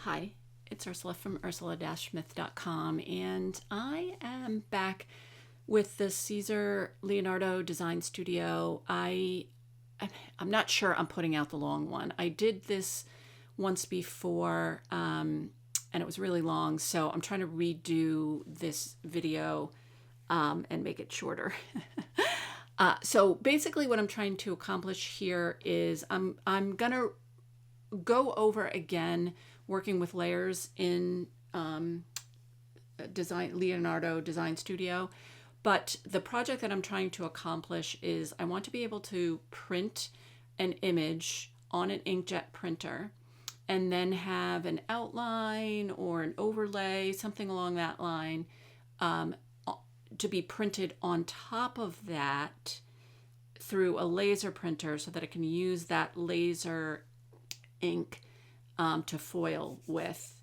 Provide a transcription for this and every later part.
Hi, it's Ursula from ursula-smith.com, and I am back with the Siser Leonardo Design Studio. I'm not sure I'm putting out the long one. I did this once before, and it was really long, so I'm trying to redo this video and make it shorter. So basically what I'm trying to accomplish here is I'm gonna go over again working with layers in Leonardo Design Studio. But the project that I'm trying to accomplish is I want to be able to print an image on an inkjet printer and then have an outline or an overlay, something along that line, to be printed on top of that through a laser printer so that I can use that laser ink to foil with,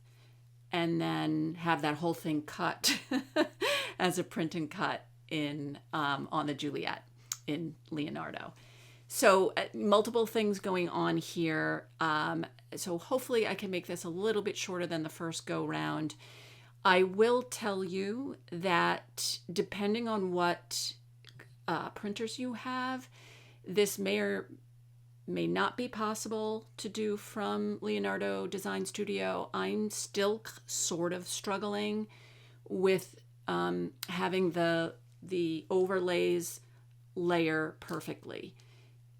and then have that whole thing cut as a print and cut in on the Juliet in Leonardo. So multiple things going on here. So hopefully I can make this a little bit shorter than the first go round. I will tell you that depending on what printers you have, this may or may not be possible to do from Leonardo Design Studio. I'm still sort of struggling with having the overlays layer perfectly.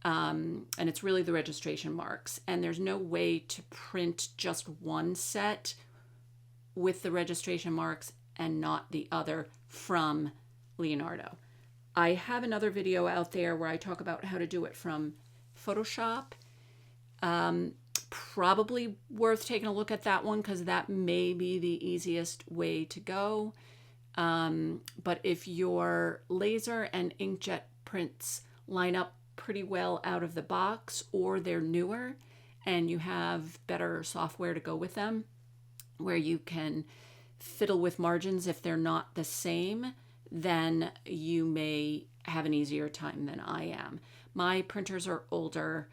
And it's really the registration marks. And there's no way to print just one set with the registration marks and not the other from Leonardo. I have another video out there where I talk about how to do it from Photoshop. Probably worth taking a look at that one because that may be the easiest way to go. But if your laser and inkjet prints line up pretty well out of the box, or they're newer and you have better software to go with them where you can fiddle with margins if they're not the same, then you may have an easier time than I am. My printers are older.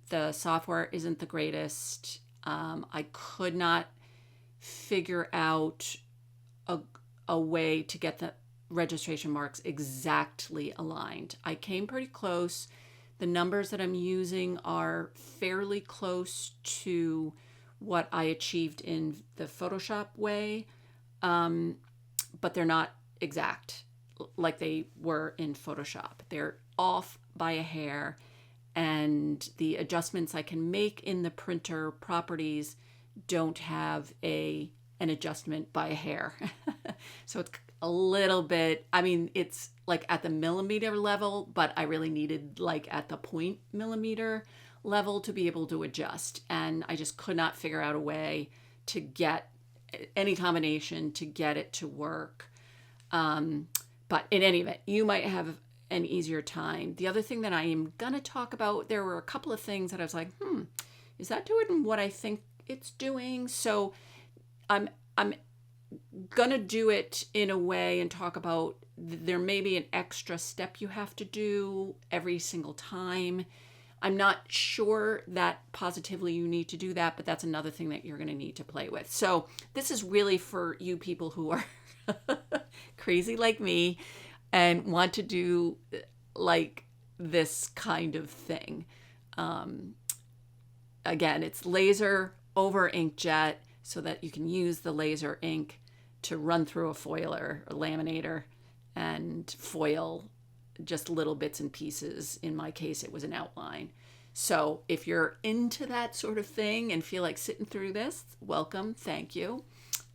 The software isn't the greatest. I could not figure out a way to get the registration marks exactly aligned. I came pretty close. The numbers that I'm using are fairly close to what I achieved in the Photoshop way, but they're not exact like they were in Photoshop. They're off by a hair, and the adjustments I can make in the printer properties don't have an adjustment by a hair. So it's a little bit, I mean, it's like at the millimeter level, but I really needed like at the 0.millimeter level to be able to adjust. And I just could not figure out a way to get any combination to get it to work. But in any event, you might have an easier time. The other thing that I am going to talk about, there were a couple of things that I was like, is that doing what I think it's doing? So I'm going to do it in a way and talk about there may be an extra step you have to do every single time. I'm not sure that positively you need to do that, but that's another thing that you're going to need to play with. So this is really for you people who are crazy like me and want to do like this kind of thing. Again, it's laser over inkjet so that you can use the laser ink to run through a foiler or laminator and foil just little bits and pieces. In my case, it was an outline. So if you're into that sort of thing and feel like sitting through this, welcome, thank you.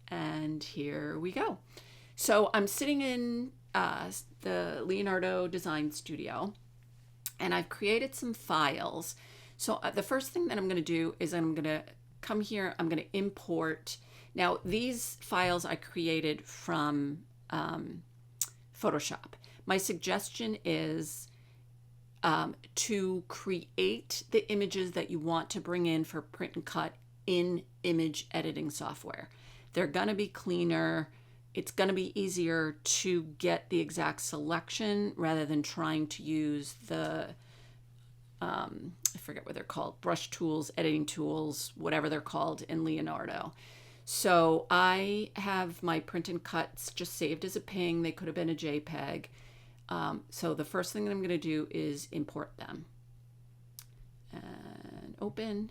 And here we go. So I'm sitting in the Leonardo Design Studio, and I've created some files. So the first thing that I'm going to do is I'm going to come here, I'm going to import. Now these files I created from Photoshop. My suggestion is to create the images that you want to bring in for print and cut in image editing software. They're going to be cleaner. It's going to be easier to get the exact selection rather than trying to use the, I forget what they're called, brush tools, editing tools, whatever they're called in Leonardo. So I have my print and cuts just saved as a ping. They could have been a JPEG. So the first thing that I'm going to do is import them. And open.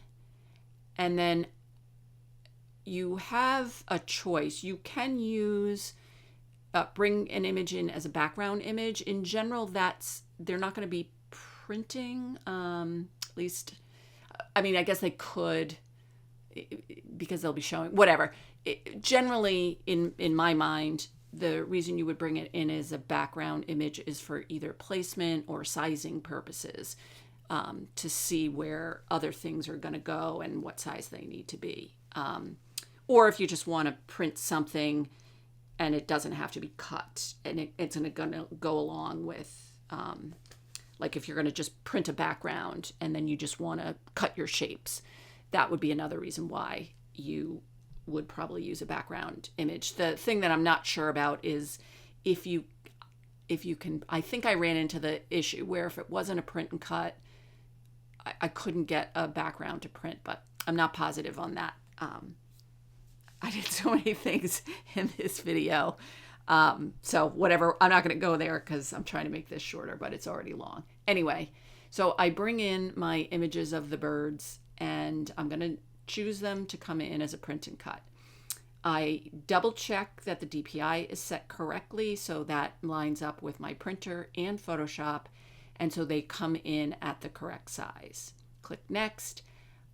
And then you have a choice. You can use bring an image in as a background image. In general, they're not going to be printing. At least, I mean, I guess they could, because they'll be showing whatever. Generally, in my mind, the reason you would bring it in as a background image is for either placement or sizing purposes, to see where other things are going to go and what size they need to be. Or if you just want to print something and it doesn't have to be cut, and it's going to go along with, like if you're going to just print a background and then you just want to cut your shapes, that would be another reason why you would probably use a background image. The thing that I'm not sure about is if you can, I think I ran into the issue where if it wasn't a print and cut, I couldn't get a background to print, but I'm not positive on that. I did so many things in this video. So whatever, I'm not going to go there because I'm trying to make this shorter, but it's already long. Anyway, so I bring in my images of the birds and I'm going to choose them to come in as a print and cut. I double check that the DPI is set correctly, so that lines up with my printer and Photoshop, and so they come in at the correct size. Click next.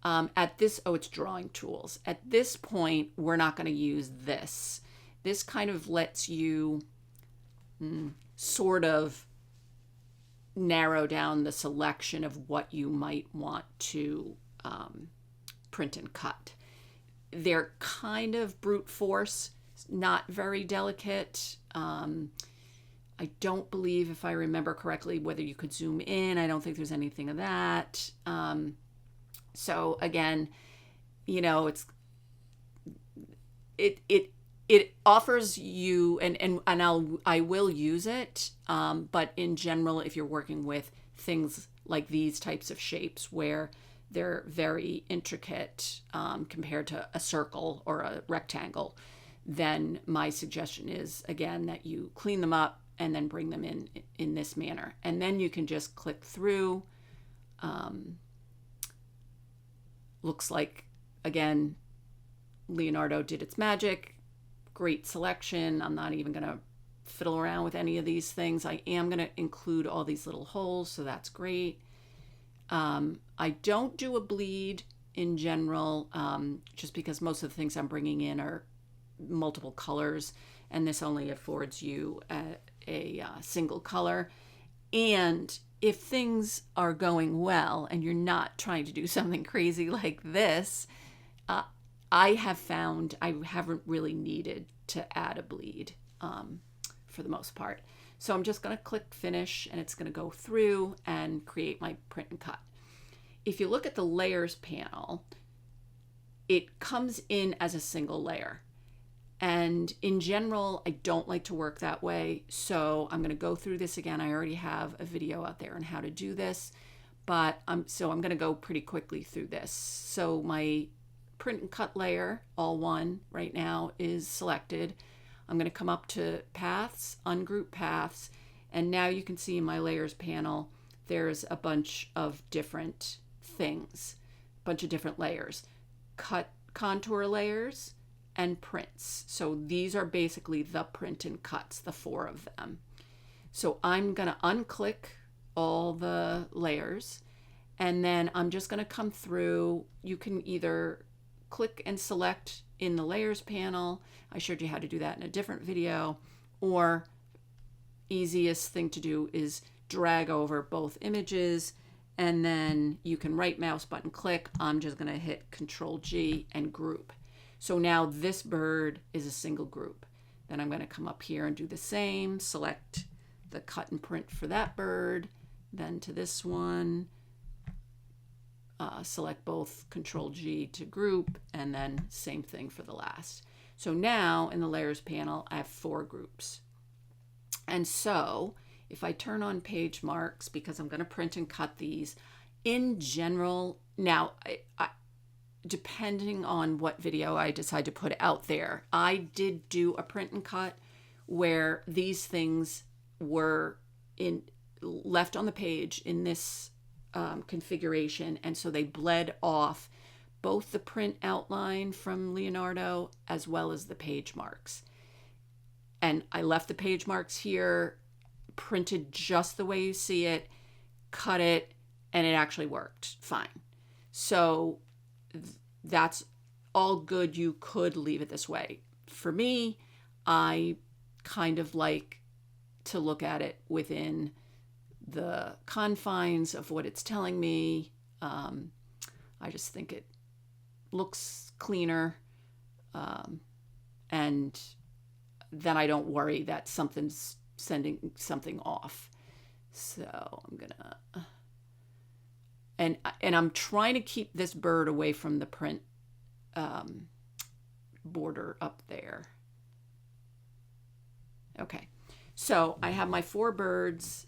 It's drawing tools. At this point, we're not going to use this. This kind of lets you sort of narrow down the selection of what you might want to print and cut. They're kind of brute force, not very delicate. I don't believe, if I remember correctly, whether you could zoom in. I don't think there's anything of that. So again, you know, it offers you, and I will use it. But in general, if you're working with things like these types of shapes where they're very intricate compared to a circle or a rectangle, then my suggestion is, again, that you clean them up and then bring them in this manner. And then you can just click through. Looks like, again, Leonardo did its magic. Great selection. I'm not even going to fiddle around with any of these things. I am going to include all these little holes, so that's great. I don't do a bleed in general, just because most of the things I'm bringing in are multiple colors, and this only affords you a single color. And if things are going well and you're not trying to do something crazy like this, I have found I haven't really needed to add a bleed for the most part. So I'm just going to click finish, and it's going to go through and create my print and cut. If you look at the layers panel, it comes in as a single layer. And in general, I don't like to work that way. So I'm going to go through this again. I already have a video out there on how to do this, but I'm going to go pretty quickly through this. So my print and cut layer, all one right now, is selected. I'm going to come up to paths, ungroup paths, and now you can see in my layers panel, there's a bunch of different things, a bunch of different layers, cut contour layers and prints. So these are basically the print and cuts, the 4 of them. So I'm going to unclick all the layers, and then I'm just going to come through. You can either click and select in the layers panel. I showed you how to do that in a different video. Or easiest thing to do is drag over both images, and then you can right mouse button click. I'm just going to hit Control G and group. So now this bird is a single group. Then I'm going to come up here and do the same, select the cut and print for that bird, then to this one, select both, Control G to group, and then same thing for the last. So now in the layers panel, I have 4 groups. And so if I turn on page marks, because I'm going to print and cut these, in general, now depending on what video I decide to put out there. I did do a print and cut where these things were left on the page in this configuration, and so they bled off both the print outline from Leonardo as well as the page marks. And I left the page marks here, printed just the way you see it, cut it, and it actually worked fine. So that's all good. You could leave it this way. For me, I kind of like to look at it within the confines of what it's telling me. I just think it looks cleaner, and then I don't worry that something's sending something off. So I'm gonna, and I'm trying to keep this bird away from the print border up there. Okay, so I have my 4 birds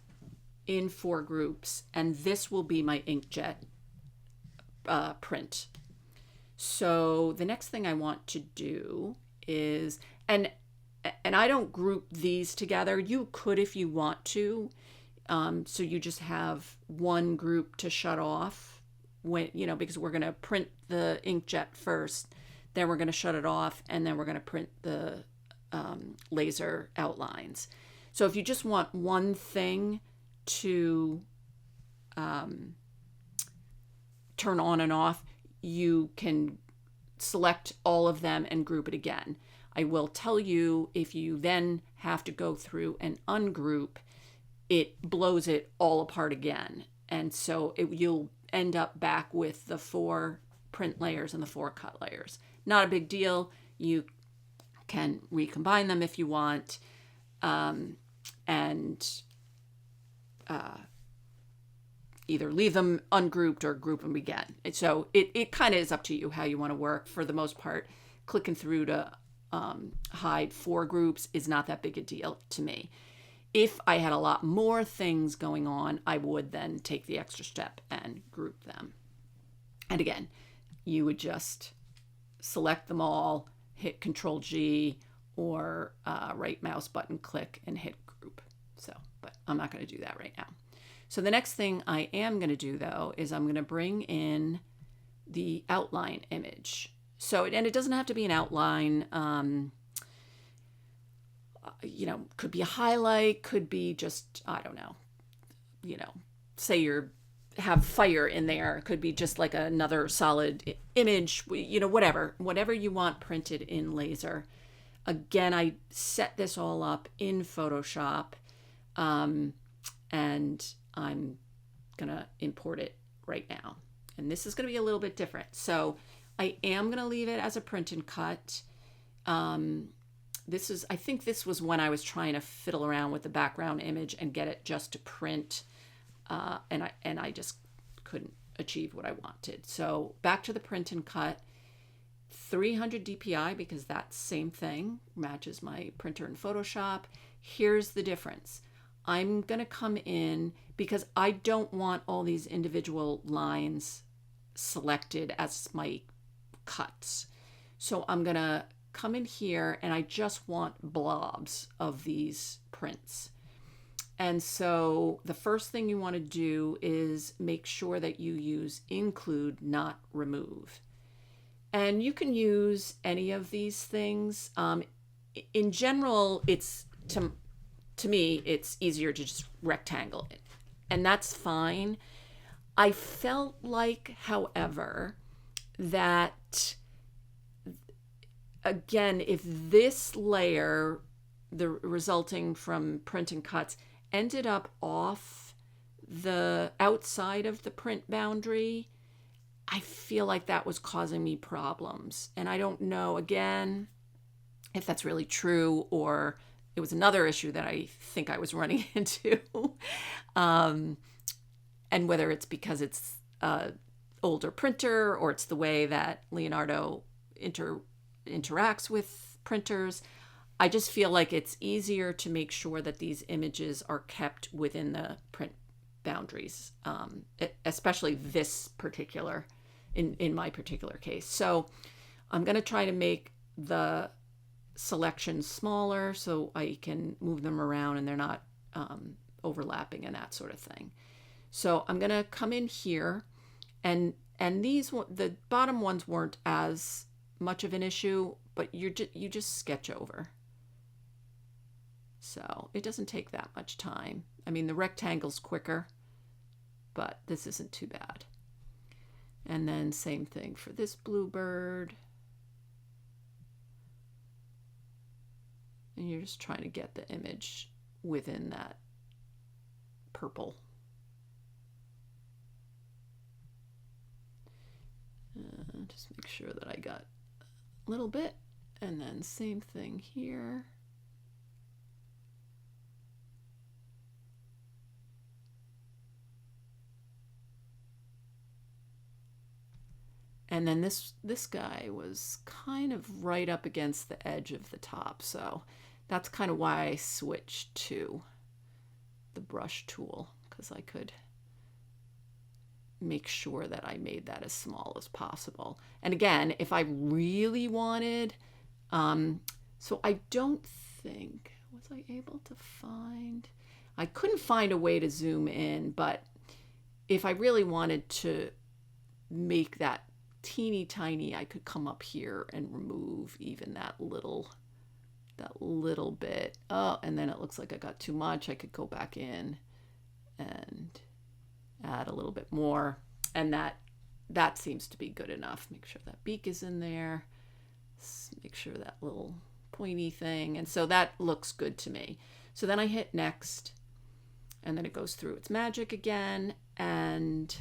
in 4 groups, and this will be my inkjet print. So the next thing I want to do is, and I don't group these together. You could if you want to. So you just have one group to shut off when, because we're going to print the inkjet first, then we're going to shut it off, and then we're going to print the laser outlines. So if you just want one thing to turn on and off, you can select all of them and group it again. I will tell you, if you then have to go through and ungroup, it blows it all apart again. And so you'll end up back with the 4 print layers and the 4 cut layers. Not a big deal. You can recombine them if you want, and either leave them ungrouped or group them again. And so it kind of is up to you how you want to work. For the most part, clicking through to hide 4 groups is not that big a deal to me. If I had a lot more things going on, I would then take the extra step and group them. And again, you would just select them all, hit Control-G, or right mouse button click and hit group. So, but I'm not going to do that right now. So the next thing I am going to do, though, is I'm going to bring in the outline image. So, and it doesn't have to be an outline. Could be a highlight, could be just, I don't know, say you have fire in there. It could be just like another solid image, whatever you want printed in laser. Again, I set this all up in Photoshop, and I'm going to import it right now. And this is going to be a little bit different. So I am going to leave it as a print and cut. I think this was when I was trying to fiddle around with the background image and get it just to print, and I just couldn't achieve what I wanted. So back to the print and cut, 300 DPI, because that same thing matches my printer in Photoshop. Here's the difference. I'm going to come in because I don't want all these individual lines selected as my cuts. So I'm going to come in here and I just want blobs of these prints. And so the first thing you want to do is make sure that you use include, not remove. And you can use any of these things. In general, it's to me, it's easier to just rectangle it, and that's fine. I felt like, however, that again, if this layer, the resulting from print and cuts, ended up off the outside of the print boundary, I feel like that was causing me problems. And I don't know, again, if that's really true or it was another issue that I think I was running into. And whether it's because it's an older printer or it's the way that Leonardo interacts with printers, I just feel like it's easier to make sure that these images are kept within the print boundaries, especially this particular in my particular case. So I'm going to try to make the selections smaller so I can move them around and they're not overlapping and that sort of thing. So I'm going to come in here, and these, the bottom ones weren't as much of an issue, but you just sketch over. So it doesn't take that much time. I mean, the rectangle's quicker, but this isn't too bad. And then same thing for this bluebird. And you're just trying to get the image within that purple. Just make sure that I got a little bit, and then same thing here. And then this guy was kind of right up against the edge of the top, so that's kind of why I switched to the brush tool, because I could make sure that I made that as small as possible. And again, if I really wanted, so I don't think, was I able to find, I couldn't find a way to zoom in, but if I really wanted to make that teeny tiny, I could come up here and remove even that little bit. Oh, and then it looks like I got too much. I could go back in and add a little bit more, and that seems to be good enough. Make sure that beak is in there. Make sure that little pointy thing, and so that looks good to me. So then I hit next, and then it goes through its magic again, and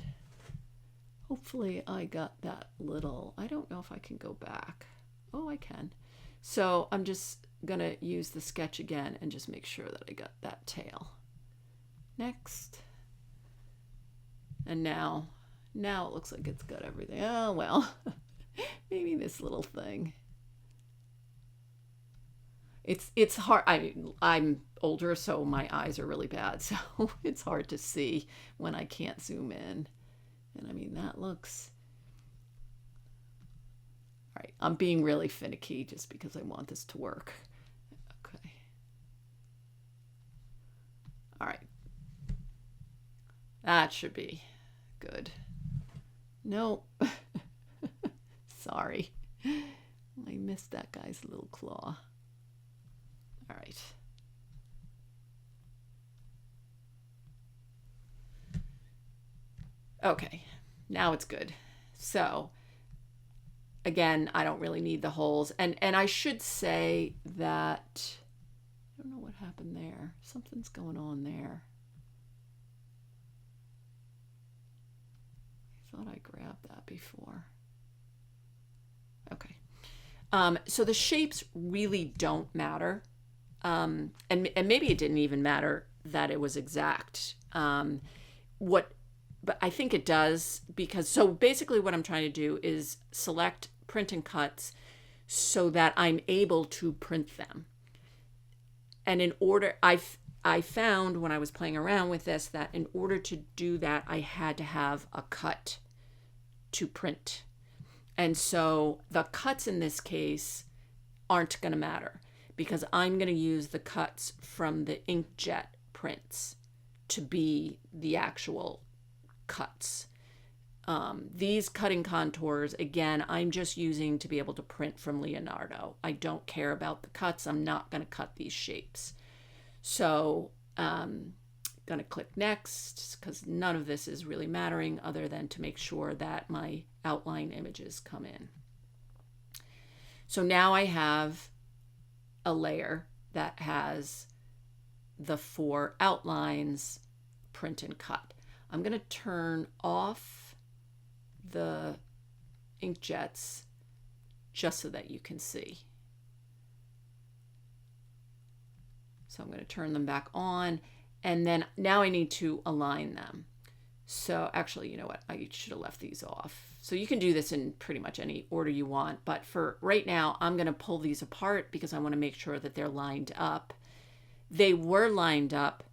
hopefully I got that little, I don't know if I can go back. Oh, I can. So I'm just gonna use the sketch again and just make sure that I got that tail. Next. And now it looks like it's got everything. Oh, well, maybe this little thing. It's hard. I'm older, so my eyes are really bad, so it's hard to see when I can't zoom in. And I mean, that looks... All right, I'm being really finicky just because I want this to work. Okay. All right. That should be good. No. Sorry. I missed that guy's little claw. All right. Okay, now it's good. So again, I don't really need the holes. And I should say that, I don't know what happened there. Something's going on there. I thought I grabbed that before. Okay. So the shapes really don't matter. And maybe it didn't even matter that it was exact. But I think it does, because so basically what I'm trying to do is select print and cuts so that I'm able to print them. And in order, I found when I was playing around with this that in order to do that, I had to have a cut to print. And so the cuts in this case aren't going to matter, because I'm going to use the cuts from the inkjet prints to be the actual cuts. These cutting contours, again, I'm just using to be able to print from Leonardo. I don't care about the cuts. I'm not going to cut these shapes. So I'm going to click next, because none of this is really mattering other than to make sure that my outline images come in. So now I have a layer that has the 4 outlines, print and cut. I'm going to turn off the inkjets just so that you can see. So I'm going to turn them back on, and then now I need to align them. So actually, you know what? I should have left these off. So you can do this in pretty much any order you want, but for right now, I'm going to pull these apart because I want to make sure that they're lined up. They were lined up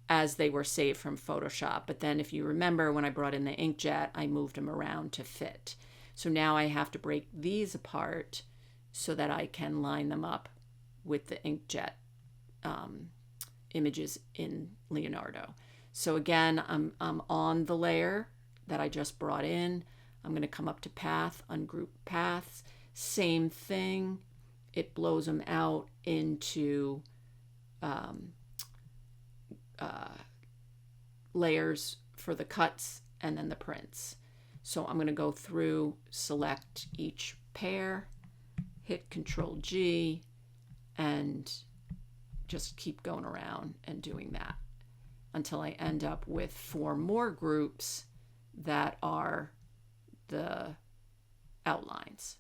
as they were saved from Photoshop. But then if you remember, when I brought in the inkjet, I moved them around to fit. So now I have to break these apart so that I can line them up with the inkjet images in Leonardo. So again, I'm on the layer that I just brought in. I'm going to come up to path, ungroup paths. Same thing. It blows them out into layers for the cuts and then the prints. So I'm going to go through, select each pair, hit Control G, and just keep going around and doing that until I end up with 4 more groups that are the outlines.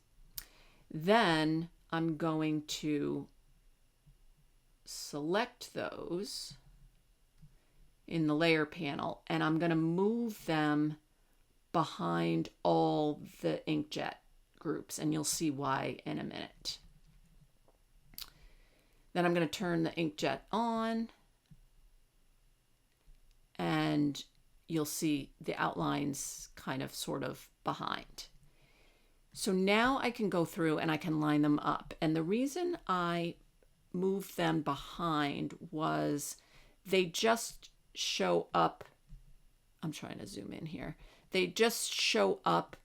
Then I'm going to select those in the layer panel, and I'm going to move them behind all the inkjet groups, and you'll see why in a minute. Then I'm going to turn the inkjet on, and you'll see the outlines kind of sort of behind. So now I can go through and I can line them up. And the reason I moved them behind was they just show up. I'm trying to zoom in here. They just show up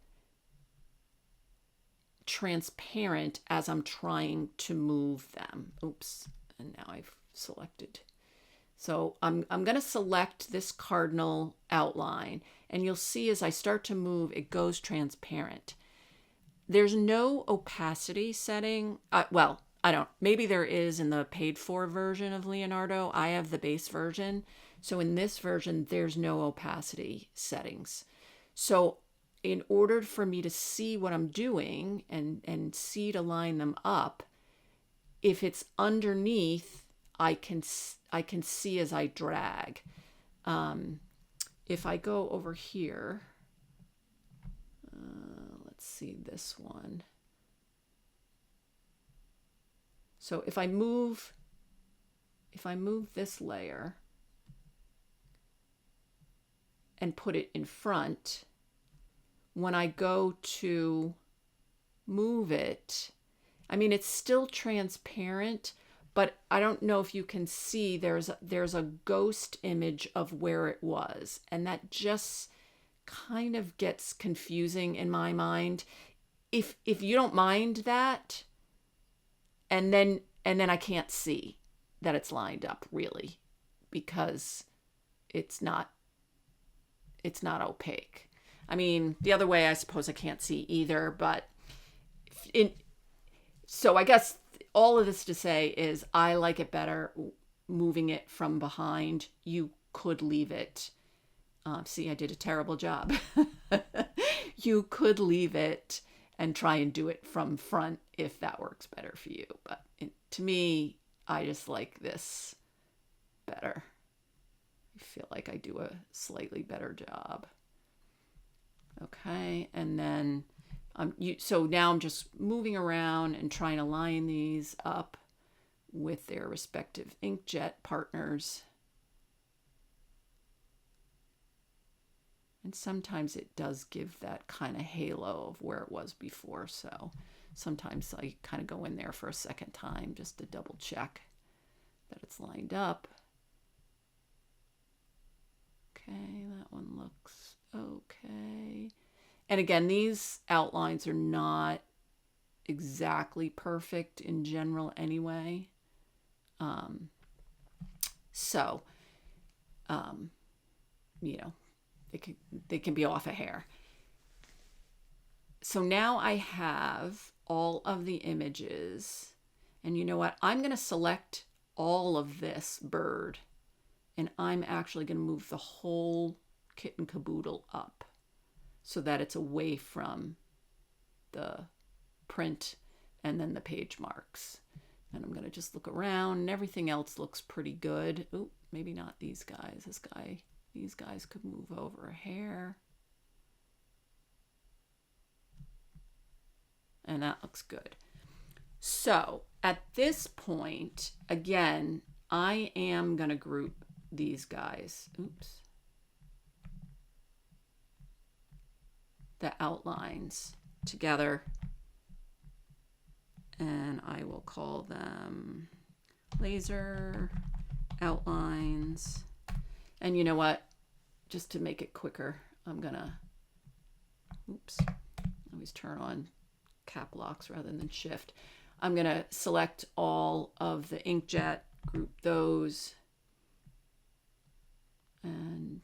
transparent as I'm trying to move them. Oops, and now I've selected. So I'm going to select this cardinal outline, and you'll see as I start to move, it goes transparent. There's no opacity setting. Well, I don't. Maybe there is in the paid for version of Leonardo. I have the base version. So in this version, there's no opacity settings. So in order for me to see what I'm doing and see to line them up, if it's underneath, I can see as I drag. If I go over here, let's see this one. So if I move this layer and put it in front, when I go to move it, I mean, it's still transparent, but I don't know if you can see there's a ghost image of where it was. And that just kind of gets confusing in my mind. If you don't mind that, and then I can't see that it's lined up really, because it's not opaque. I mean, the other way, I suppose I can't see either, but so I guess all of this to say is I like it better moving it from behind. You could leave it. See, I did a terrible job. You could leave it and try and do it from front if that works better for you. But to me, I just like this better. I feel like I do a slightly better job. Okay, and then so now I'm just moving around and trying to line these up with their respective inkjet partners. And sometimes it does give that kind of halo of where it was before. So sometimes I kind of go in there for a second time just to double check that it's lined up. Okay, that one looks okay. And again, these outlines are not exactly perfect in general anyway. You know, they can be off a hair. So now I have all of the images, and you know what? I'm going to select all of this bird, and I'm actually going to move the whole kit and caboodle up so that it's away from the print and then the page marks. And I'm going to just look around, and everything else looks pretty good. Oh, maybe not these guys. These guys could move over a hair. And that looks good. So at this point, again, I am going to group these guys. Oops. The outlines together. And I will call them laser outlines. And you know what? Just to make it quicker, I'm gonna, oops, always turn on cap locks rather than shift. I'm gonna select all of the inkjet, group those, and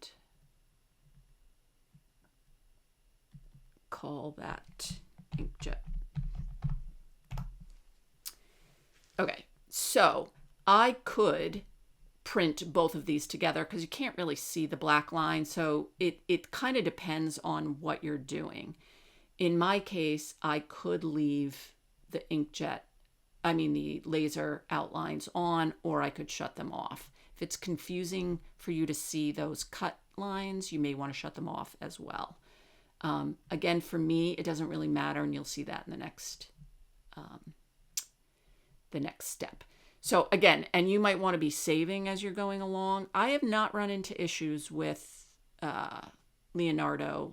call that inkjet. Okay, so I could print both of these together because you can't really see the black line, so it kind of depends on what you're doing. In my case, I could leave the the laser outlines on, or I could shut them off. If it's confusing for you to see those cut lines, you may want to shut them off as well. Again, for me, it doesn't really matter, and you'll see that in the next step. So again, and you might want to be saving as you're going along. I have not run into issues with Leonardo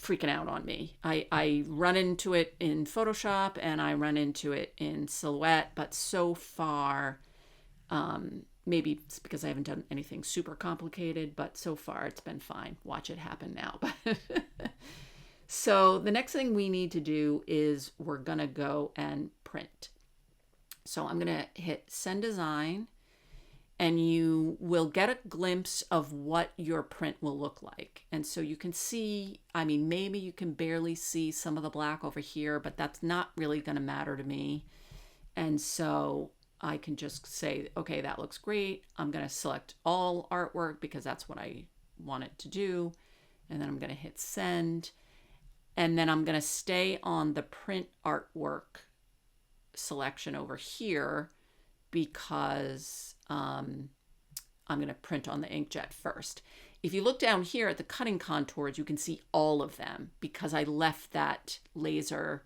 freaking out on me. I run into it in Photoshop and I run into it in Silhouette, but so far, maybe it's because I haven't done anything super complicated, but so far it's been fine. Watch it happen now. So the next thing we need to do is we're going to go and print. So I'm going to hit Send Design, and you will get a glimpse of what your print will look like. And so you can see, maybe you can barely see some of the black over here, but that's not really going to matter to me. And so I can just say, okay, that looks great. I'm going to select all artwork because that's what I want it to do. And then I'm going to hit Send. And then I'm going to stay on the print artwork selection over here because I'm going to print on the inkjet first. If you look down here at the cutting contours, you can see all of them because I left that laser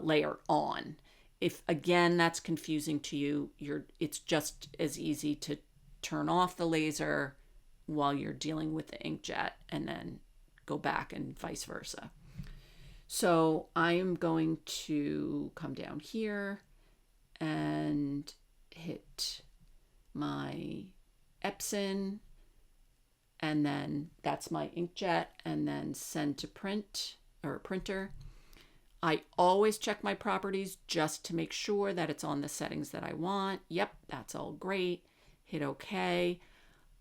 layer on. If, again, that's confusing to you, it's just as easy to turn off the laser while you're dealing with the inkjet and then go back and vice versa. So I am going to come down here and hit my Epson, and then that's my inkjet, and then send to print or printer. I always check my properties just to make sure that it's on the settings that I want. Yep, that's all great. Hit OK.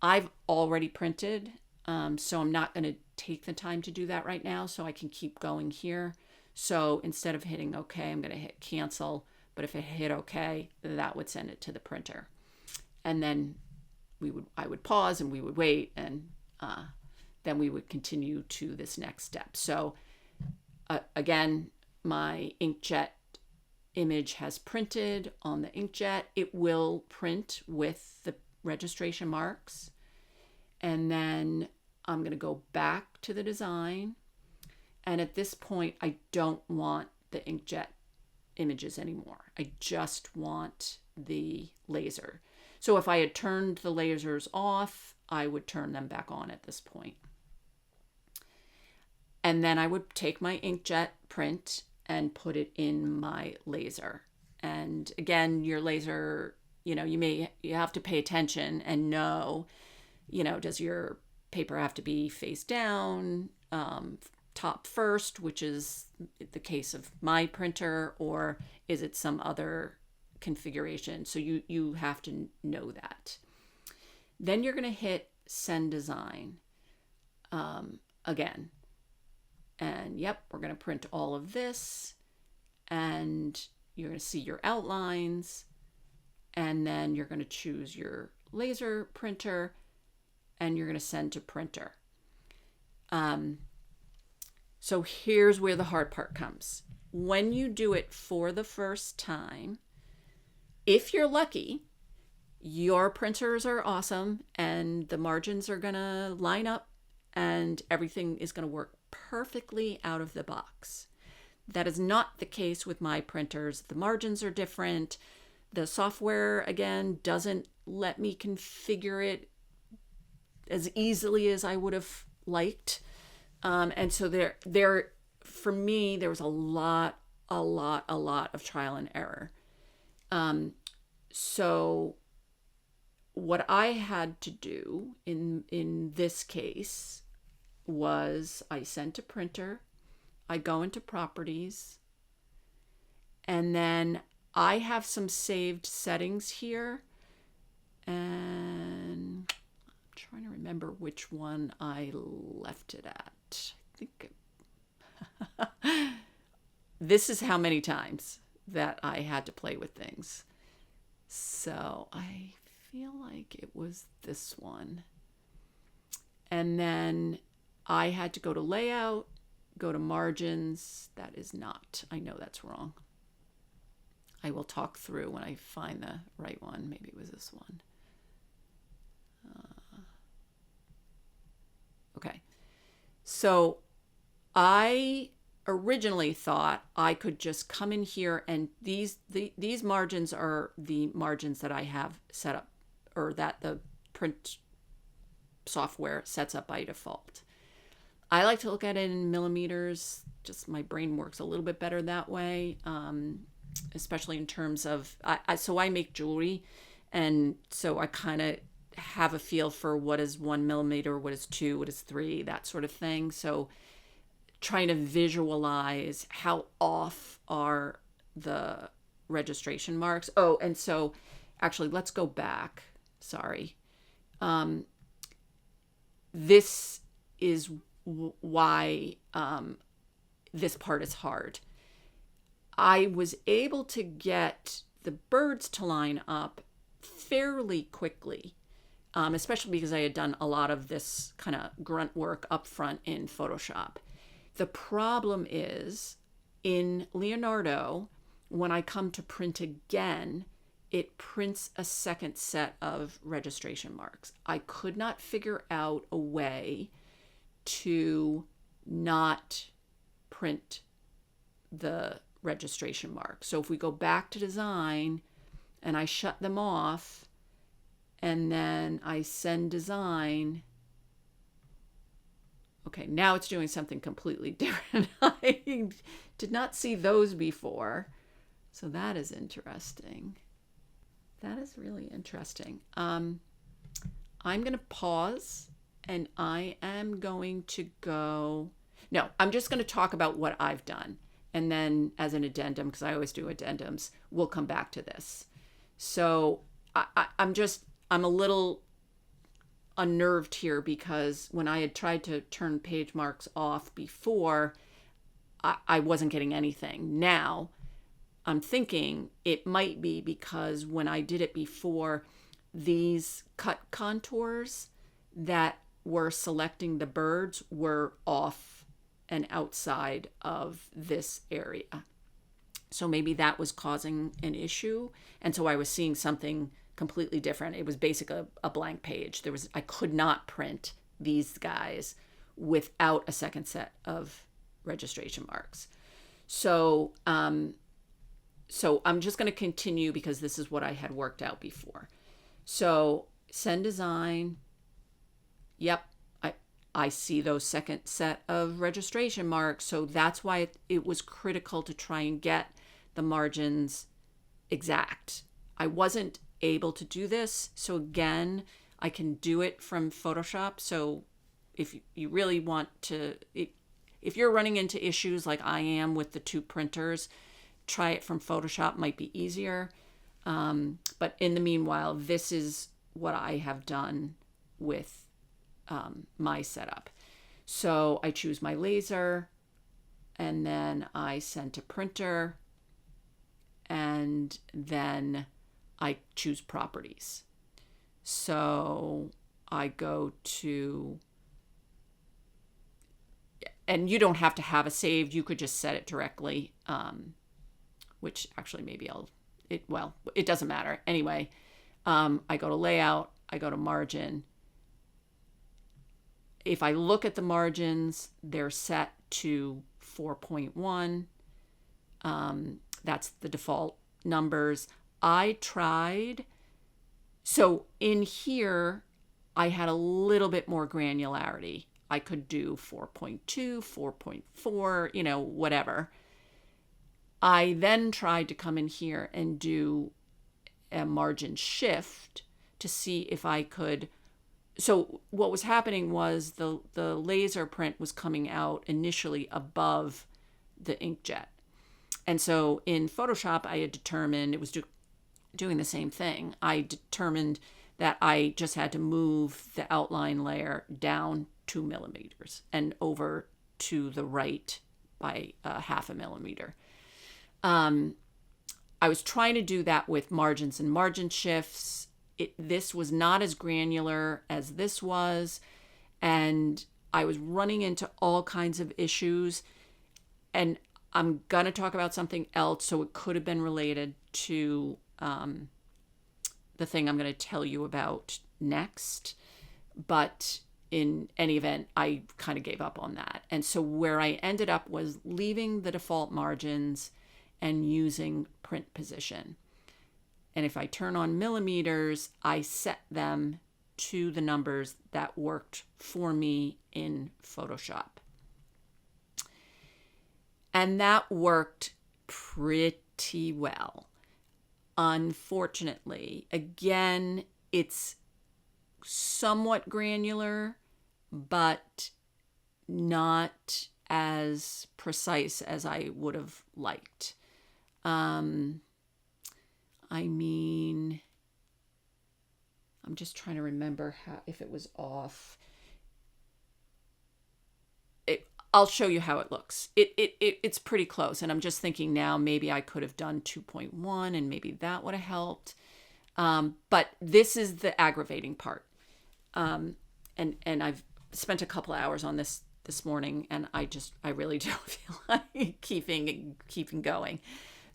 I've already printed, so I'm not going to take the time to do that right now, so I can keep going here. So instead of hitting OK, I'm going to hit cancel. But if I hit OK, that would send it to the printer. And then I would pause and we would wait, and then we would continue to this next step. So again, my inkjet image has printed on the inkjet. It will print with the registration marks. And then I'm going to go back to the design. And at this point, I don't want the inkjet images anymore. I just want the laser. So if I had turned the lasers off, I would turn them back on at this point. And then I would take my inkjet print and put it in my laser. And again, your laser, you have to pay attention and know, does your paper have to be face down, top first, which is the case of my printer, or is it some other configuration? So you have to know that. Then you're going to hit Send Design again. And yep, we're going to print all of this, and you're going to see your outlines, and then you're going to choose your laser printer, and you're going to send to printer. So here's where the hard part comes. When you do it for the first time, if you're lucky, your printers are awesome and the margins are going to line up and everything is going to work perfectly out of the box. That is not the case with my printers. The margins are different. the software, again, doesn't let me configure it as easily as I would have liked. And so for me, there was a lot of trial and error. So what I had to do in this case was I sent a printer, I go into properties, and then I have some saved settings here, and I'm trying to remember which one I left it at. I think this is how many times that I had to play with things. So I feel like it was this one. And then I had to go to layout, go to margins. That is not, I know that's wrong. I will talk through when I find the right one. Maybe it was this one. Okay. So I originally thought I could just come in here, and these margins are the margins that I have set up, or that the print software sets up by default. I like to look at it in millimeters. Just my brain works a little bit better that way, especially in terms of, so I make jewelry, and so I kind of have a feel for what is 1 millimeter, what is 2, what is 3, that sort of thing. So trying to visualize how off are the registration marks. Oh, and so actually, let's go back. Sorry. This is why this part is hard. I was able to get the birds to line up fairly quickly, especially because I had done a lot of this kind of grunt work up front in Photoshop. The problem is in Leonardo, when I come to print again, it prints a second set of registration marks. I could not figure out a way to not print the registration mark. So if we go back to design and I shut them off and then I send design, okay, now it's doing something completely different. I did not see those before. So that is interesting. That is really interesting. I'm going to pause and I am going to go. No, I'm just going to talk about what I've done. And then as an addendum, because I always do addendums, we'll come back to this. So I'm a little unnerved here because when I had tried to turn page marks off before, I wasn't getting anything. Now I'm thinking it might be because when I did it before, these cut contours that were selecting the birds were off and outside of this area. So maybe that was causing an issue. And so I was seeing something completely different. It was basically a blank page. I could not print these guys without a second set of registration marks. So I'm just going to continue because this is what I had worked out before. So send design. Yep, I see those second set of registration marks. So that's why it was critical to try and get the margins exact. I wasn't able to do this. So again, I can do it from Photoshop. So if you really want to, if you're running into issues like I am with the two printers, try it from Photoshop, might be easier. But in the meanwhile, this is what I have done with my setup. So I choose my laser and then I send to printer and then I choose properties. So I go to, and you don't have to have a saved, you could just set it directly, which actually maybe it doesn't matter. Anyway, I go to layout, I go to margin. If I look at the margins, they're set to 4.1. That's the default numbers. I tried, so in here, I had a little bit more granularity. I could do 4.2, 4.4, whatever. I then tried to come in here and do a margin shift to see if I could. So what was happening was the laser print was coming out initially above the inkjet. And so in Photoshop, I had determined it was doing the same thing. I determined that I just had to move the outline layer down 2 millimeters and over to the right by 0.5 millimeter. I was trying to do that with margins and margin shifts. This was not as granular as this was, and I was running into all kinds of issues. And I'm going to talk about something else, so it could have been related to the thing I'm going to tell you about next. But in any event, I kind of gave up on that. And so where I ended up was leaving the default margins and using print position. And if I turn on millimeters, I set them to the numbers that worked for me in Photoshop. And that worked pretty well. Unfortunately, again, it's somewhat granular, but not as precise as I would have liked. I'm just trying to remember if it was off. I'll show you how it looks. It's pretty close, and I'm just thinking now maybe I could have done 2.1 and maybe that would have helped. But this is the aggravating part. And I've spent a couple hours on this morning, and I really don't feel like keeping going.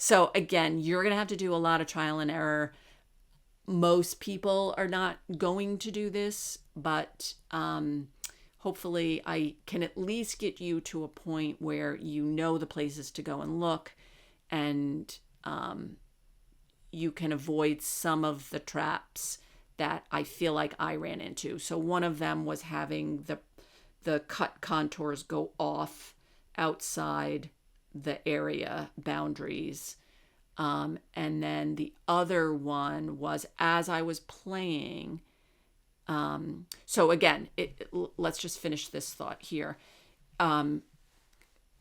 So again, you're going to have to do a lot of trial and error. Most people are not going to do this, but hopefully I can at least get you to a point where you know the places to go and look, and you can avoid some of the traps that I feel like I ran into. So one of them was having the cut contours go off outside the area boundaries. And then the other one was as I was playing. So again, let's just finish this thought here.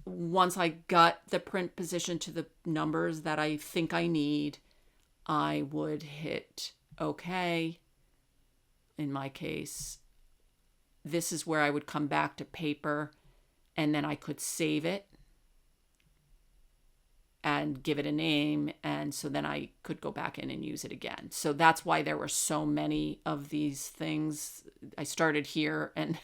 Once I got the print position to the numbers that I think I need, I would hit OK. In my case, this is where I would come back to paper, and then I could save it and give it a name, and so then I could go back in and use it again. So that's why there were so many of these things. I started here, and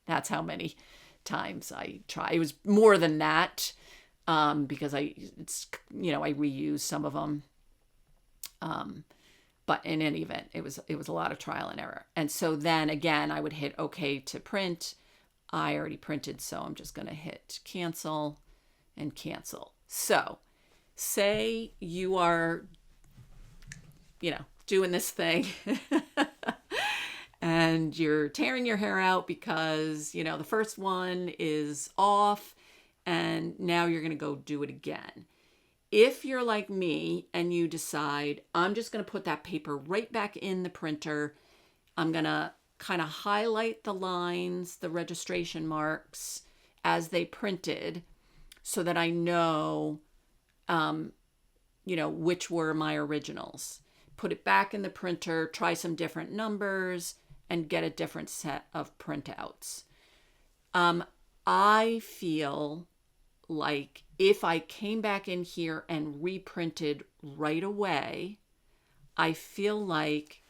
that's how many times I tried. It was more than that, because I reused some of them. But in any event, it was a lot of trial and error. And so then again, I would hit OK to print. I already printed, so I'm just going to hit cancel and cancel. So say you are, doing this thing and you're tearing your hair out because, the first one is off and now you're going to go do it again. If you're like me and you decide, I'm just going to put that paper right back in the printer, I'm going to kind of highlight the lines, the registration marks as they printed so that I know, which were my originals. Put it back in the printer, try some different numbers, and get a different set of printouts. I feel like if I came back in here and reprinted right away, I feel like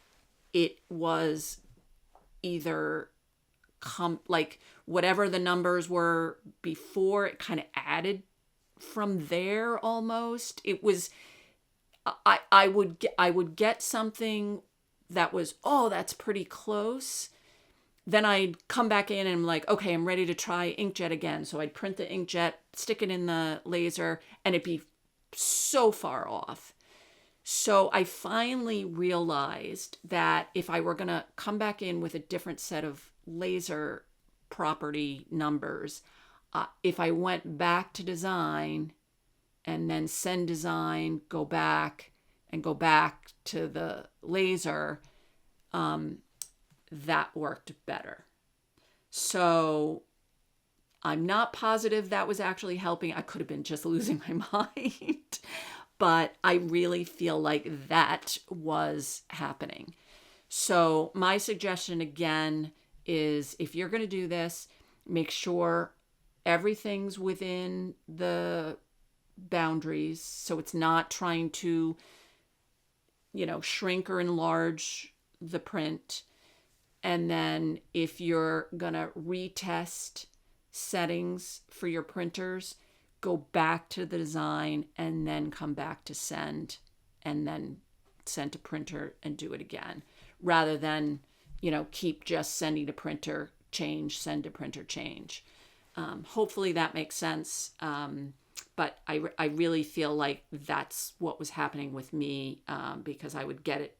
it was either like whatever the numbers were before, it kind of added from there almost. It was, I would get something that was, oh, that's pretty close. Then I'd come back in and I'm like, okay, I'm ready to try inkjet again. So I'd print the inkjet, stick it in the laser, and it'd be so far off. So I finally realized that if I were going to come back in with a different set of laser property numbers, if I went back to design and then send design, go back and go back to the laser, that worked better. So I'm not positive that was actually helping. I could have been just losing my mind, but I really feel like that was happening. So my suggestion again is, if you're going to do this, make sure everything's within the boundaries. So it's not trying to, shrink or enlarge the print. And then if you're going to retest settings for your printers, go back to the design and then come back to send, and then send to printer and do it again, rather than, keep just sending to printer, change, send to printer, change. Hopefully that makes sense. But I really feel like that's what was happening with me, because I would get it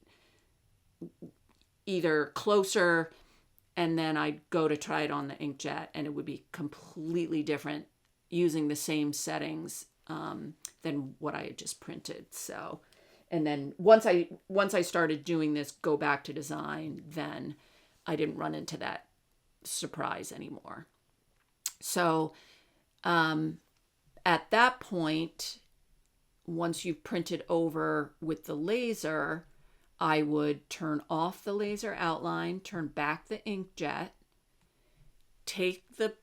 either closer and then I'd go to try it on the inkjet and it would be completely different using the same settings than what I had just printed. So, and then once I started doing this, go back to design, then I didn't run into that surprise anymore. So at that point, once you've printed over with the laser, I would turn off the laser outline, turn back the inkjet, take the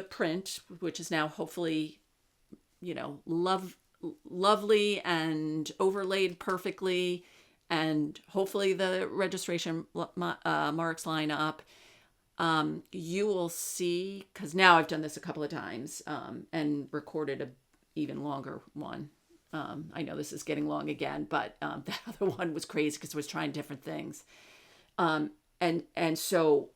print, which is now hopefully, lovely and overlaid perfectly, and hopefully the registration marks line up. You will see, because now I've done this a couple of times and recorded a even longer one. I know this is getting long again, but that other one was crazy because it was trying different things. And so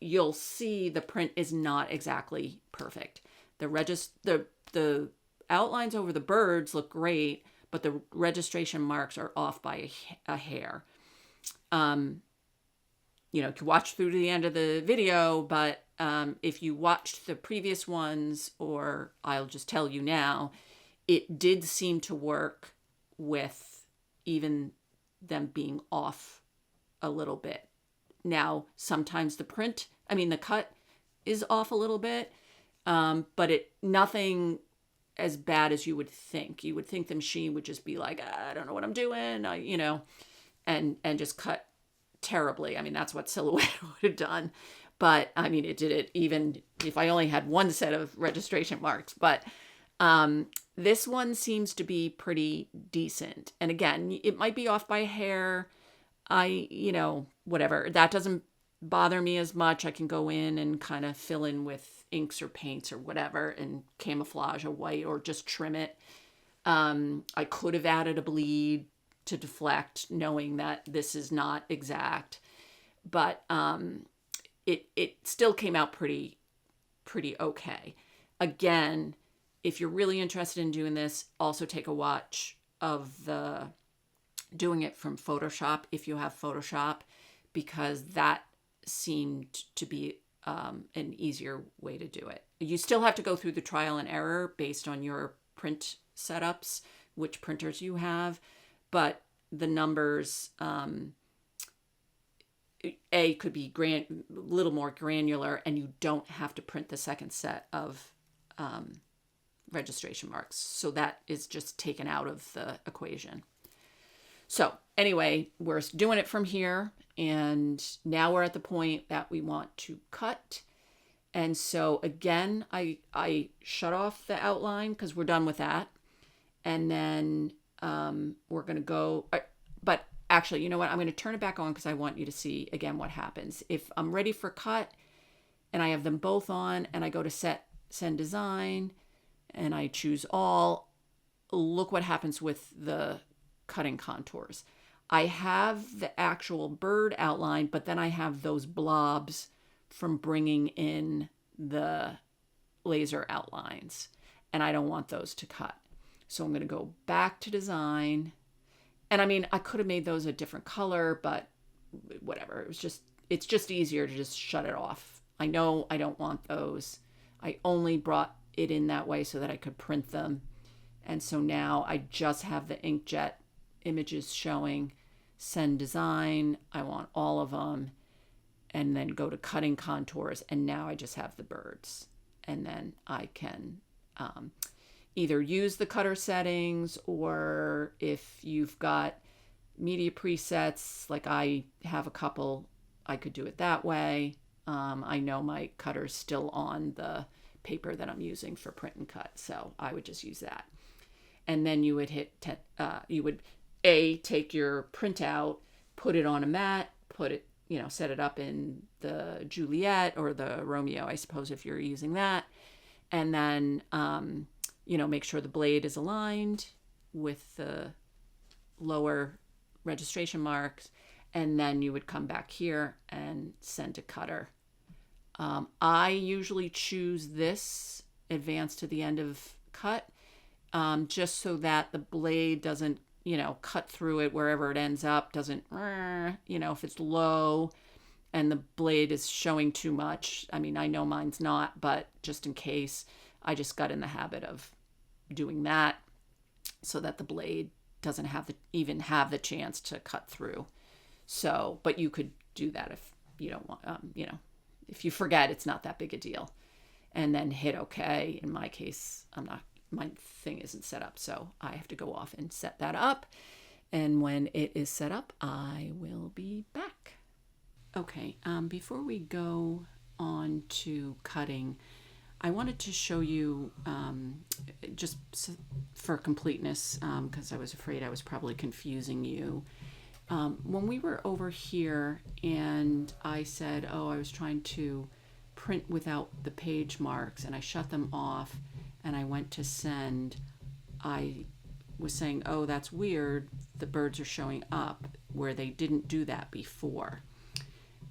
you'll see the print is not exactly perfect. The outlines over the birds look great, but the registration marks are off by a hair. You can watch through to the end of the video, but if you watched the previous ones, or I'll just tell you now, it did seem to work with even them being off a little bit. Now, sometimes the cut is off a little bit, but nothing as bad as you would think. You would think the machine would just be like, I don't know what I'm doing, and just cut terribly. That's what Silhouette would have done. But it did it even if I only had one set of registration marks. But this one seems to be pretty decent. And again, it might be off by a hair. Whatever. That doesn't bother me as much. I can go in and kind of fill in with inks or paints or whatever and camouflage a white or just trim it. I could have added a bleed to deflect, knowing that this is not exact. But it still came out pretty okay. Again, if you're really interested in doing this, also take a watch of doing it from Photoshop if you have Photoshop, because that seemed to be an easier way to do it. You still have to go through the trial and error based on your print setups, which printers you have, but the numbers could be a little more granular, and you don't have to print the second set of registration marks. So that is just taken out of the equation. So anyway, we're doing it from here, and now we're at the point that we want to cut. And so again, I shut off the outline because we're done with that. And then we're going to go, but actually, you know what? I'm going to turn it back on because I want you to see again what happens. If I'm ready for cut and I have them both on and I go to send design and I choose all, look what happens with the cutting contours. I have the actual bird outline, but then I have those blobs from bringing in the laser outlines, and I don't want those to cut. So I'm going to go back to design, And I mean, I could have made those a different color, but whatever. It's just easier to just shut it off. I know I don't want those. I only brought it in that way so that I could print them. And so now I just have the inkjet images showing. Send design. I want all of them. And then go to cutting contours. And now I just have the birds. And then I can either use the cutter settings, or if you've got media presets, like I have a couple, I could do it that way. I know my cutter's still on the paper that I'm using for print and cut, so I would just use that. And then you would you would take your printout, put it on a mat, put it, set it up in the Juliet or the Romeo, I suppose, if you're using that. And then, make sure the blade is aligned with the lower registration marks. And then you would come back here and send to cutter. I usually choose this advance to the end of cut, just so that the blade doesn't, cut through it wherever it ends up, doesn't, if it's low and the blade is showing too much. I mean, I know mine's not, but just in case, I just got in the habit of doing that so that the blade doesn't even have the chance to cut through. So, but you could do that if you don't want, if you forget, it's not that big a deal. And then hit OK. In my case, my thing isn't set up, so I have to go off and set that up. And when it is set up, I will be back. Okay, before we go on to cutting, I wanted to show you, just for completeness, because I was afraid I was probably confusing you. When we were over here and I said, I was trying to print without the page marks, and I shut them off and I went to send, I was saying, that's weird, the birds are showing up where they didn't do that before.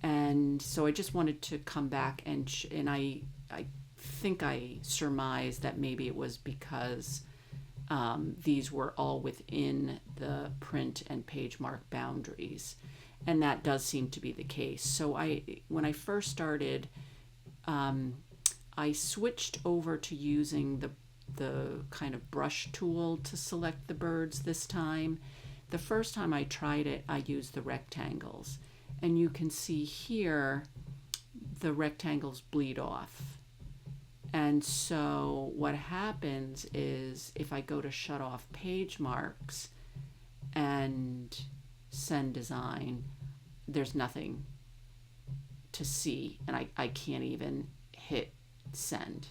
And so I just wanted to come back and I think I surmised that maybe it was because these were all within the print and page mark boundaries, and that does seem to be the case. So when I first started, I switched over to using the kind of brush tool to select the birds this time. The first time I tried it, I used the rectangles, and you can see here the rectangles bleed off. And so what happens is if I go to shut off page marks and send design, there's nothing to see, and I can't even hit send.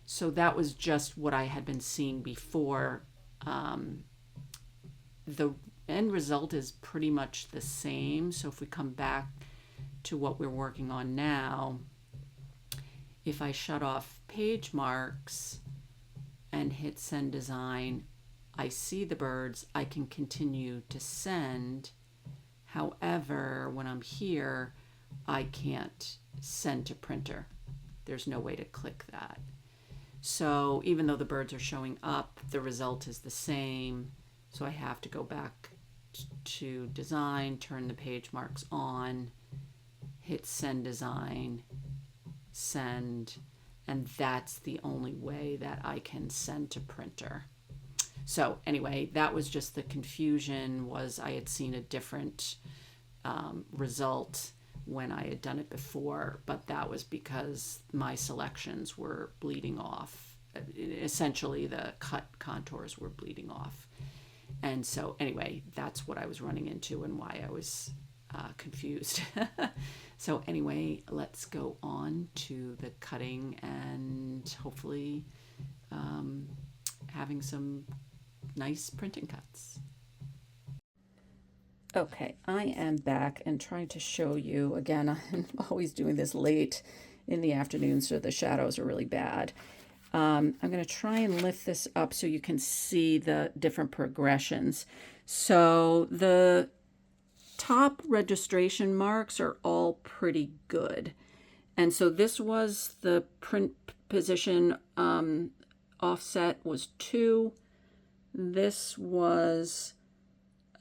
So that was just what I had been seeing before. The end result is pretty much the same. So if we come back to what we're working on now, if I shut off page marks and hit send design, I see the birds, I can continue to send. However, when I'm here, I can't send to printer. There's no way to click that. So even though the birds are showing up, the result is the same. So I have to go back to design, turn the page marks on, hit send design, send, and that's the only way that I can send to printer. So anyway, that was just the confusion, was I had seen a different result when I had done it before, but that was because my selections were bleeding off. Essentially, the cut contours were bleeding off. And so anyway, that's what I was running into and why I was confused. So anyway, let's go on to the cutting and hopefully having some nice printing cuts. Okay, I am back and trying to show you, again, I'm always doing this late in the afternoon, so the shadows are really bad. I'm going to try and lift this up so you can see the different progressions. So the top registration marks are all pretty good. And so this was the print position offset was 2. This was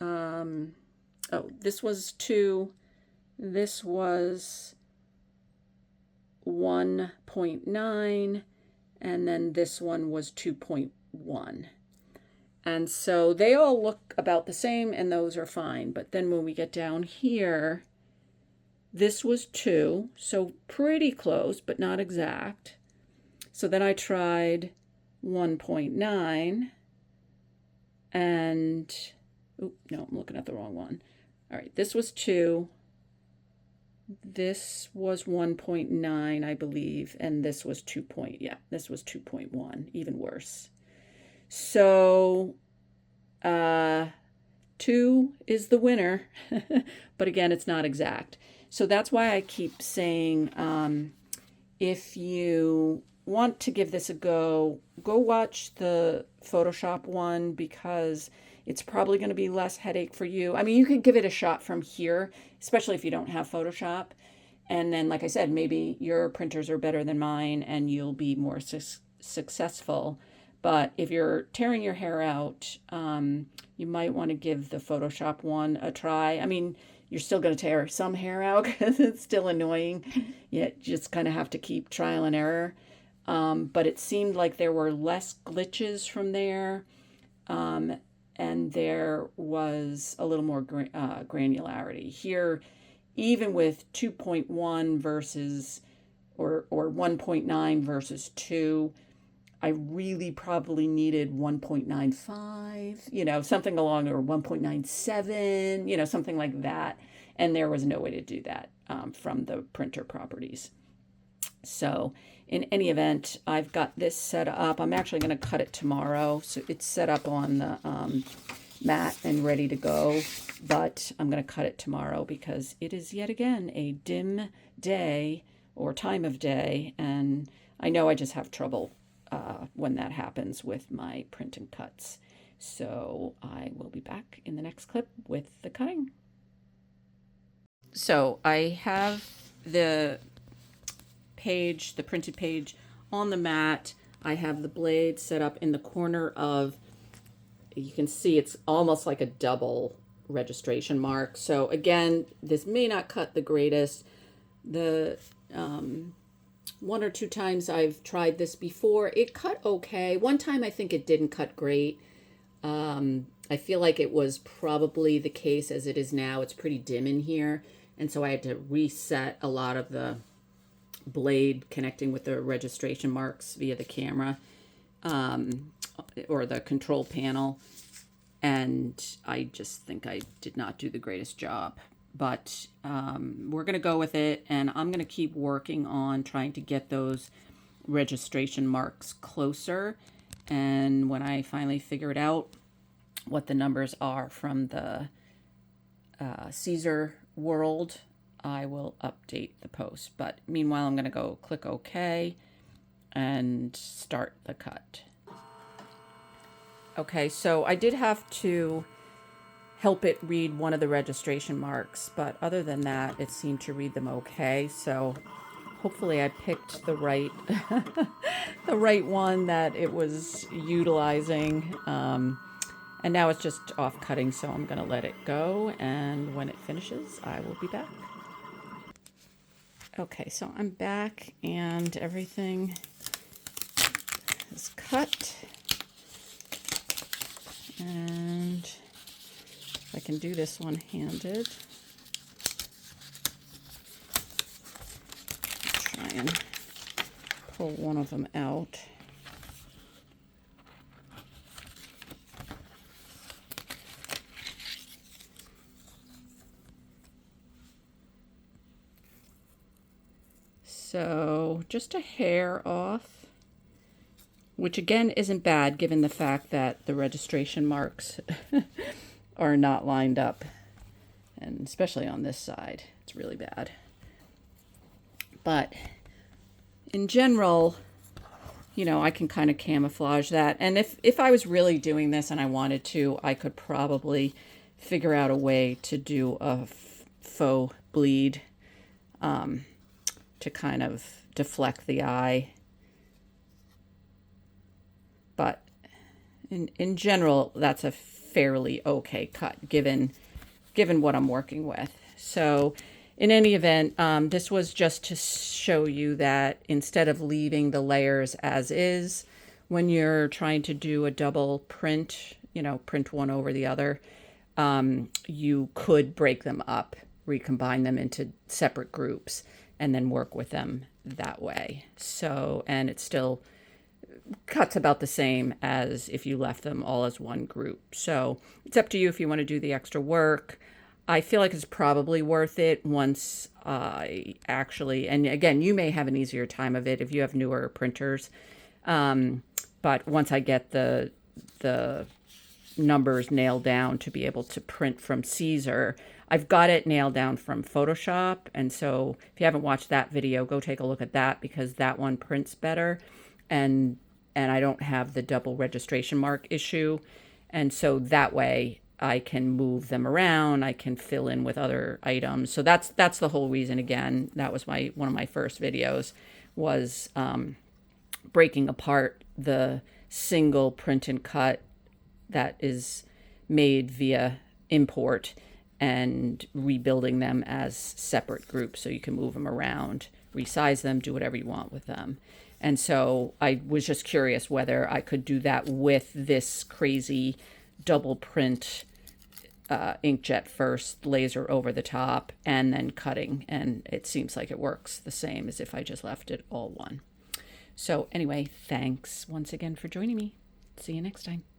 oh, this was 2, this was 1.9, and then this one was 2.1. And so they all look about the same, and those are fine. But then when we get down here, this was 2, so pretty close, but not exact. So then I tried 1.9, and, oh, no, I'm looking at the wrong one. All right, this was 2. This was 1.9, I believe, and this was 2. Yeah, this was 2.1, even worse. So 2 is the winner, but again, it's not exact. So that's why I keep saying, if you want to give this a go, go watch the Photoshop one, because it's probably going to be less headache for you. I mean, you can give it a shot from here, especially if you don't have Photoshop. And then, like I said, maybe your printers are better than mine and you'll be more successful. But if you're tearing your hair out, you might want to give the Photoshop one a try. I mean, you're still going to tear some hair out because it's still annoying. You just kind of have to keep trial and error. But it seemed like there were less glitches from there. And there was a little more granularity. Here, even with 2.1 versus, or 1.9 versus 2, I really probably needed 1.95, something along, or 1.97, something like that. And there was no way to do that from the printer properties. So in any event, I've got this set up. I'm actually going to cut it tomorrow. So it's set up on the mat and ready to go. But I'm going to cut it tomorrow because it is yet again a dim day or time of day. And I know I just have trouble when that happens with my print and cuts. So I will be back in the next clip with the cutting. So I have the page, the printed page on the mat. I have the blade set up in the corner of, you can see it's almost like a double registration mark. So again, this may not cut the greatest. The 1 or 2 times I've tried this before, it cut okay. One time I think it didn't cut great. I feel like it was probably the case as it is now. It's pretty dim in here. And so I had to reset a lot of the blade connecting with the registration marks via the camera or the control panel. And I just think I did not do the greatest job. But we're going to go with it, and I'm going to keep working on trying to get those registration marks closer. And when I finally figure it out, what the numbers are from the Siser world, I will update the post. But meanwhile, I'm going to go click OK and start the cut. Okay, so I did have to help it read one of the registration marks, but other than that, it seemed to read them okay. So hopefully I picked the right the right one that it was utilizing. And now it's just off cutting, so I'm going to let it go, and when it finishes, I will be back. Okay, so I'm back, and everything is cut. And I can do this one-handed. Try and pull one of them out. So just a hair off, which again isn't bad given the fact that the registration marks are not lined up, and especially on this side, it's really bad. But in general, I can kind of camouflage that. And if I was really doing this and I wanted to, I could probably figure out a way to do a faux bleed to kind of deflect the eye. But in general, that's a fairly okay cut given what I'm working with. So in any event, this was just to show you that instead of leaving the layers as is, when you're trying to do a double print, print one over the other, you could break them up, recombine them into separate groups, and then work with them that way. So, and it still cuts about the same as if you left them all as one group. So it's up to you if you want to do the extra work. I feel like it's probably worth it once I actually, and again, you may have an easier time of it if you have newer printers. But once I get the numbers nailed down to be able to print from Siser, I've got it nailed down from Photoshop. And so if you haven't watched that video, go take a look at that, because that one prints better. And I don't have the double registration mark issue. And so that way I can move them around. I can fill in with other items. So that's the whole reason. Again, that was one of my first videos, was breaking apart the single print and cut that is made via import and rebuilding them as separate groups so you can move them around, resize them, do whatever you want with them. And so I was just curious whether I could do that with this crazy double print inkjet first, laser over the top, and then cutting. And it seems like it works the same as if I just left it all one. So anyway, thanks once again for joining me. See you next time.